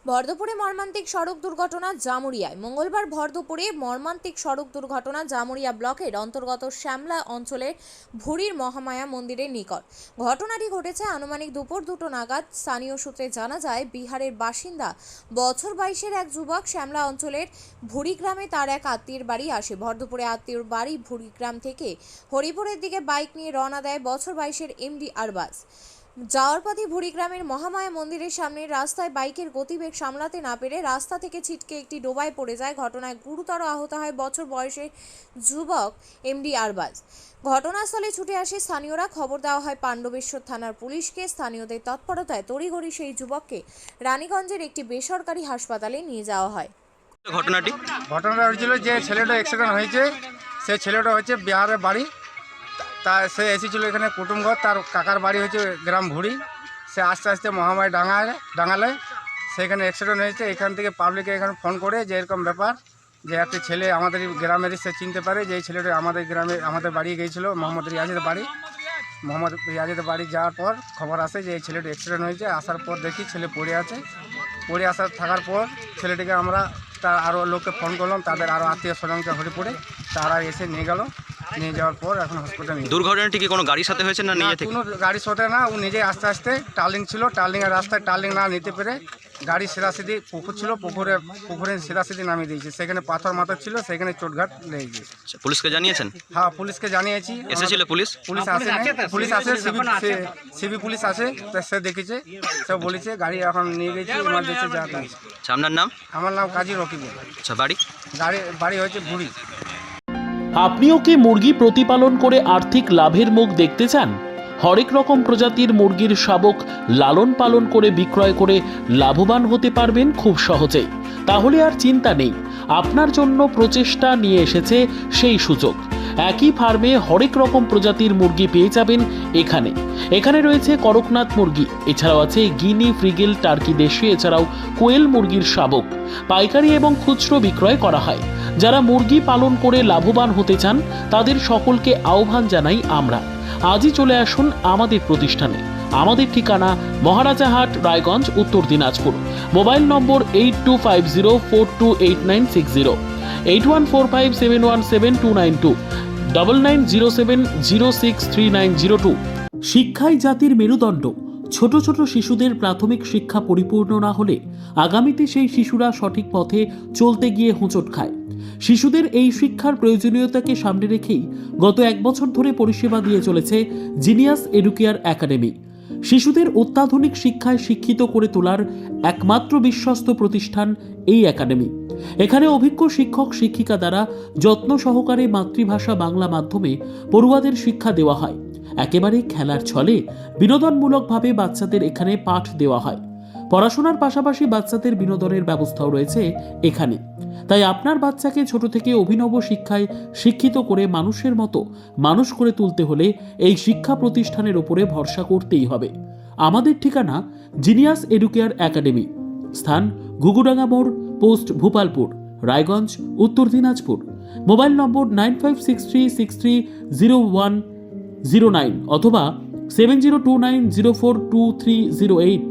ভর দুপুরে মর্মান্তিক সড়ক দুর্ঘটনা জামুরিয়ায়। মঙ্গলবার ভর দুপুরে মর্মান্তিক সড়ক দুর্ঘটনা জামুরিয়া ব্লকের অন্তর্গত শ্যামলা অঞ্চলের ভুরির মহামায়া মন্দিরের নিকট। ঘটনাটি ঘটেছে আনুমানিক দুপুর 2টো নাগাদ। স্থানীয় সূত্রে জানা যায়, বিহারের বাসিন্দা বছর 22-এর এক যুবক শ্যামলা অঞ্চলের ভুরি গ্রামে তার এক আত্মীয়ের বাড়ি আসে। ভর দুপুরে আত্মীয়র বাড়ি ভুরি গ্রাম থেকে হরিপুরের দিকে বাইক নিয়ে রওনা দেয় বছর 22-এর এমডি আরবাজ। যাওয়ার পথে ভুরি গ্রামের মহামায়া মন্দিরের সামনে রাস্তায় বাইকের গতিবেগ সামলাতে না পেরে রাস্তা থেকে ছিটকে একটি ডোবায় পড়ে যায়। ঘটনায় গুরুতর আহত হয় বছর বয়সের যুবক এমডি আরবাজ। ঘটনাস্থলে ছুটে আসে স্থানীয়রা। খবর দেওয়া হয় পাণ্ডবেশ্বর থানার পুলিশকে। স্থানীয়দের তৎপরতায় তড়িঘড়ি সেই যুবককে রানীগঞ্জের একটি বেসরকারি হাসপাতালে নিয়ে যাওয়া হয়। ঘটনাটা হয়েছিল যে ছেলেটা অ্যাক্সিডেন্ট হয়েছে, সেই ছেলেটা হচ্ছে বিহারের বাড়ি। তা সে এসেছিল এখানে কুটুমঘর, তার কাকার বাড়ি হচ্ছে গ্রাম ভুরি। সে আস্তে আস্তে মহামায় ডাঙালে সেখানে অ্যাক্সিডেন্ট হয়েছে। এখান থেকে পাবলিকে এখানে ফোন করে যে এরকম ব্যাপার, যে একটা ছেলে আমাদের গ্রামেরই, সে চিনতে পারে যে এই ছেলেটা আমাদের গ্রামে আমাদের বাড়ি গিয়েছিলো। মোহাম্মদ রিয়াজের বাড়ি যাওয়ার পর খবর আসে যে এই ছেলেটা অ্যাক্সিডেন্ট হয়েছে। আসার পর দেখি ছেলে পড়ে থাকার পর ছেলেটিকে আমরা তার আরও লোককে ফোন করলাম, তাদের আরও আত্মীয় স্বজনকে হরিপুরে, তারা এসে নিয়ে যাওয়ার পর এখন হসপিটালে। দুর্ঘটনাটি কি কোনো গাড়ির সাথে হয়েছে না নিজে থেকে? কোনো গাড়ির সাথে না, ও নিজে আস্তে আস্তে টার্লিং ছিল, টার্লিংয়ের রাস্তায় টার্লিং না নিতে পেরে গাড়ি সিধাসিধি পুকুর ছিল, পুকুরে সিধাসিধি নামিয়ে দিয়েছে। সেখানে পাথর মাথর ছিল, সেখানে চোটঘাট লেগে গিয়েছে। পুলিশকে জানিয়েছেন? হ্যাঁ, পুলিশকে জানিয়েছি। এসেছিল পুলিশ আসে, সিবি পুলিশ আসে, সে দেখেছে, সে বলেছে গাড়ি এখন নিয়ে গেছে ইমার্জেন্সি যাওয়া। আপনার নাম? আমার নাম কাজী রকিবুল। আচ্ছা, বাড়ি হচ্ছে ভুরি। আপনিও কি মুরগি প্রতিপালন করে আর্থিক লাভের মুখ দেখতে চান? হরেক রকম প্রজাতির মুরগির শাবক লালন পালন করে বিক্রয় করে লাভবান হতে পারবেন খুব সহজেই। তাহলে আর চিন্তা নেই, আপনার জন্য প্রচেষ্টা নিয়ে এসেছে সেই সুযোগ। একই ফার্মে হরেক রকম প্রজাতির মুরগি পেয়ে যাবেন এখানে রয়েছে করকনাথ মুরগি, এছাড়াও আছে গিনি, ফ্রিগেল, টার্কি দেশি, এছাড়াও কোয়েল মুরগির শাবক পাইকারি এবং খুচরো বিক্রয় করা হয়। যারা মুরগি পালন করে লাভবান হতে চান তাদের সকলকে আহ্বান জানাই আমরা। আজই চলে আসুন আমাদের প্রতিষ্ঠানে। আমাদের ঠিকানা মহারাজাহাট, রায়গঞ্জ, উত্তর দিনাজপুর। মোবাইল নম্বর 8250428960, 8145717292, 9907063902। শিক্ষাই জাতির মেরুদণ্ড। ছোট ছোট শিশুদের প্রাথমিক শিক্ষা পরিপূর্ণ না হলে আগামীতে সেই শিশুরা সঠিক পথে চলতে গিয়ে হোঁচট খায়। শিশুদের এই শিক্ষার প্রয়োজনীয়তাকে সামনে রেখেই গত 1 বছর ধরে পরিষেবা দিয়ে চলেছে জিনিয়াস এডুকেয়ার একাডেমি। শিশুদের অত্যাধুনিক শিক্ষায় শিক্ষিত করে তোলার একমাত্র বিশ্বস্ত প্রতিষ্ঠান এই একাডেমি। এখানে অভিজ্ঞ শিক্ষক শিক্ষিকা দ্বারা যত্ন সহকারে মাতৃভাষা বাংলা মাধ্যমে পড়ুয়াদের শিক্ষা দেওয়া হয়। একেবারে খেলার ছলে বিনোদনমূলকভাবে বাচ্চাদের এখানে পাঠ দেওয়া হয়। পড়াশোনার পাশাপাশি বাচ্চাদের বিনোদনের ব্যবস্থাও রয়েছে এখানে। তাই আপনার বাচ্চাকে ছোট থেকে অভিনব শিক্ষায় শিক্ষিত করে মানুষের মতো মানুষ করে তুলতে হলে এই শিক্ষা প্রতিষ্ঠানের উপরে ভরসা করতেই হবে। আমাদের ঠিকানা জিনিয়াস এডুকেয়ার একাডেমি, স্থান ঘুঘুডাঙ্গা মোড়, পোস্ট ভূপালপুর, রায়গঞ্জ, উত্তর দিনাজপুর। মোবাইল নম্বর 9563630109 অথবা 7029042308।